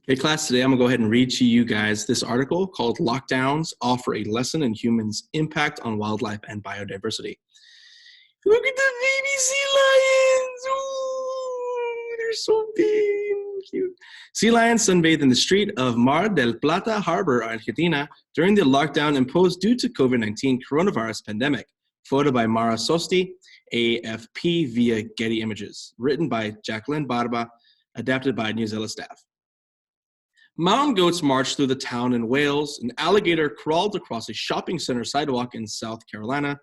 Okay, class, today I'm going to go ahead and read to you guys this article called Lockdowns Offer a Lesson in Humans' Impact on Wildlife and Biodiversity. Look at the baby sea lions! Ooh, they're so big and cute. Sea lions sunbathe in the street of Mar del Plata Harbor, Argentina, during the lockdown imposed due to COVID-19 coronavirus pandemic. Photo by Mara Sosti, AFP via Getty Images. Written by Jacqueline Barba, adapted by New Zealand staff. Mountain goats marched through the town in Wales. An alligator crawled across a shopping center sidewalk in South Carolina.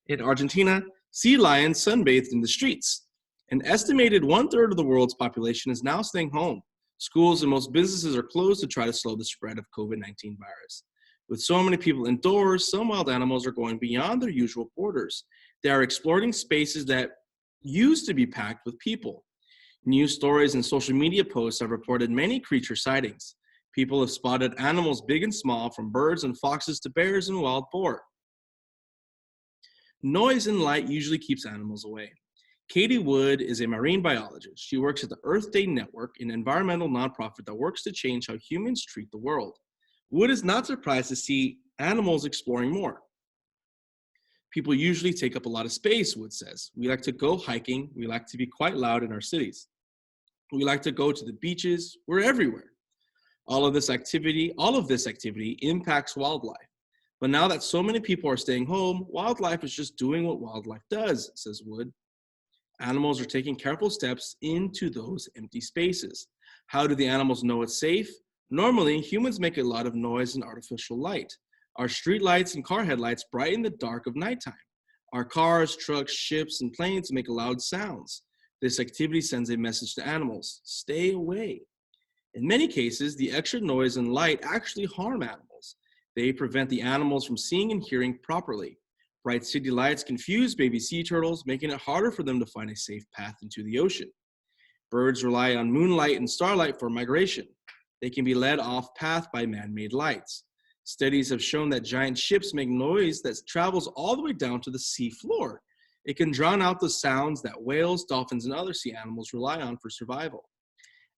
In Argentina, sea lions sunbathed in the streets. An estimated 1/3 of the world's population is now staying home. Schools and most businesses are closed to try to slow the spread of COVID-19 virus. With so many people indoors, some wild animals are going beyond their usual borders. They are exploring spaces that used to be packed with people. News stories and social media posts have reported many creature sightings. People have spotted animals big and small, from birds and foxes to bears and wild boar. Noise and light usually keeps animals away. Katie Wood is a marine biologist. She works at the Earth Day Network, an environmental nonprofit that works to change how humans treat the world. Wood is not surprised to see animals exploring more. People usually take up a lot of space, Wood says. We like to go hiking. We like to be quite loud in our cities. We like to go to the beaches. We're everywhere. All of this activity impacts wildlife. But now that so many people are staying home, wildlife is just doing what wildlife does, says Wood. Animals are taking careful steps into those empty spaces. How do the animals know it's safe? Normally, humans make a lot of noise and artificial light. Our street lights and car headlights brighten the dark of nighttime. Our cars, trucks, ships, and planes make loud sounds. This activity sends a message to animals: stay away. In many cases, the extra noise and light actually harm animals. They prevent the animals from seeing and hearing properly. Bright city lights confuse baby sea turtles, making it harder for them to find a safe path into the ocean. Birds rely on moonlight and starlight for migration. They can be led off path by man-made lights. Studies have shown that giant ships make noise that travels all the way down to the sea floor. It can drown out the sounds that whales, dolphins, and other sea animals rely on for survival.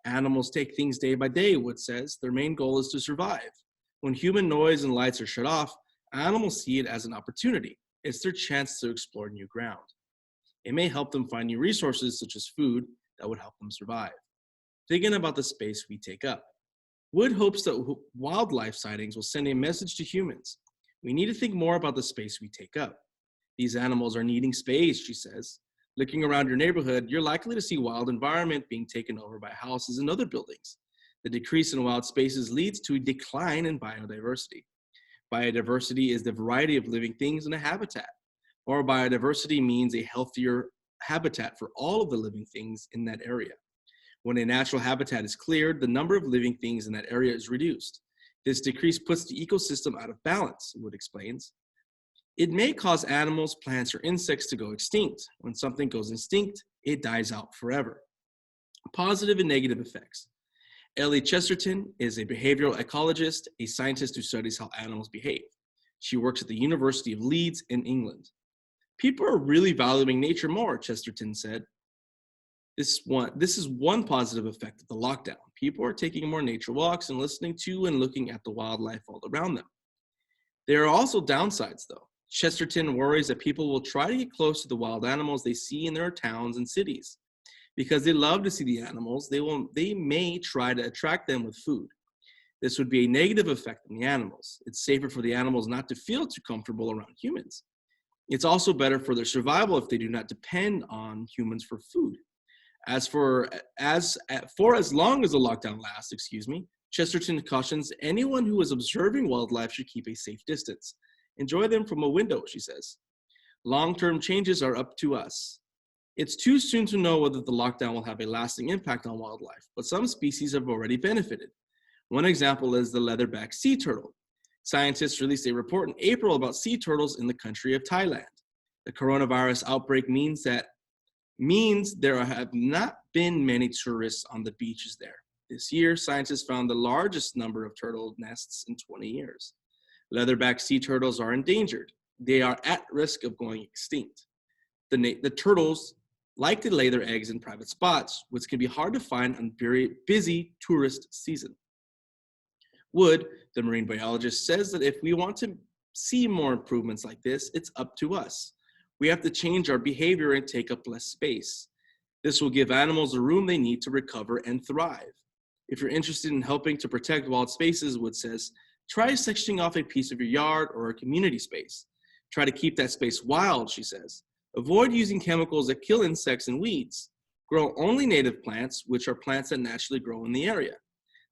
Animals take things day by day, Wood says. Their main goal is to survive. When human noise and lights are shut off, animals see it as an opportunity. It's their chance to explore new ground. It may help them find new resources, such as food, that would help them survive. Thinking about the space we take up. Wood hopes that wildlife sightings will send a message to humans. We need to think more about the space we take up. These animals are needing space, she says. Looking around your neighborhood, you're likely to see wild environment being taken over by houses and other buildings. The decrease in wild spaces leads to a decline in biodiversity. Biodiversity is the variety of living things in a habitat. More biodiversity means a healthier habitat for all of the living things in that area. When a natural habitat is cleared, the number of living things in that area is reduced. This decrease puts the ecosystem out of balance, Wood explains. It may cause animals, plants, or insects to go extinct. When something goes extinct, it dies out forever. Positive and negative effects. Ellie Chesterton is a behavioral ecologist, a scientist who studies how animals behave. She works at the University of Leeds in England. People are really valuing nature more, Chesterton said. This is one positive effect of the lockdown. People are taking more nature walks and listening to and looking at the wildlife all around them. There are also downsides, though. Chesterton worries that people will try to get close to the wild animals they see in their towns and cities. Because they love to see the animals, they may try to attract them with food. This would be a negative effect on the animals. It's safer for the animals not to feel too comfortable around humans. It's also better for their survival if they do not depend on humans for food. For as long as the lockdown lasts, Chesterton cautions anyone who is observing wildlife should keep a safe distance. Enjoy them from a window, she says. Long-term changes are up to us. It's too soon to know whether the lockdown will have a lasting impact on wildlife, but some species have already benefited. One example is the leatherback sea turtle. Scientists released a report in April about sea turtles in the country of Thailand. The coronavirus outbreak means there have not been many tourists on the beaches there. This year, scientists found the largest number of turtle nests in 20 years. Leatherback sea turtles are endangered. They are at risk of going extinct. The turtles like to lay their eggs in private spots, which can be hard to find on very busy tourist season. Wood, the marine biologist, says that if we want to see more improvements like this, it's up to us. We have to change our behavior and take up less space. This will give animals the room they need to recover and thrive. If you're interested in helping to protect wild spaces, Wood says, try sectioning off a piece of your yard or a community space. Try to keep that space wild, she says. Avoid using chemicals that kill insects and weeds. Grow only native plants, which are plants that naturally grow in the area.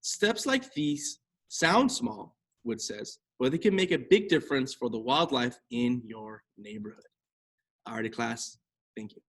Steps like these sound small, Wood says, but they can make a big difference for the wildlife in your neighborhood. Alrighty, class. Thank you.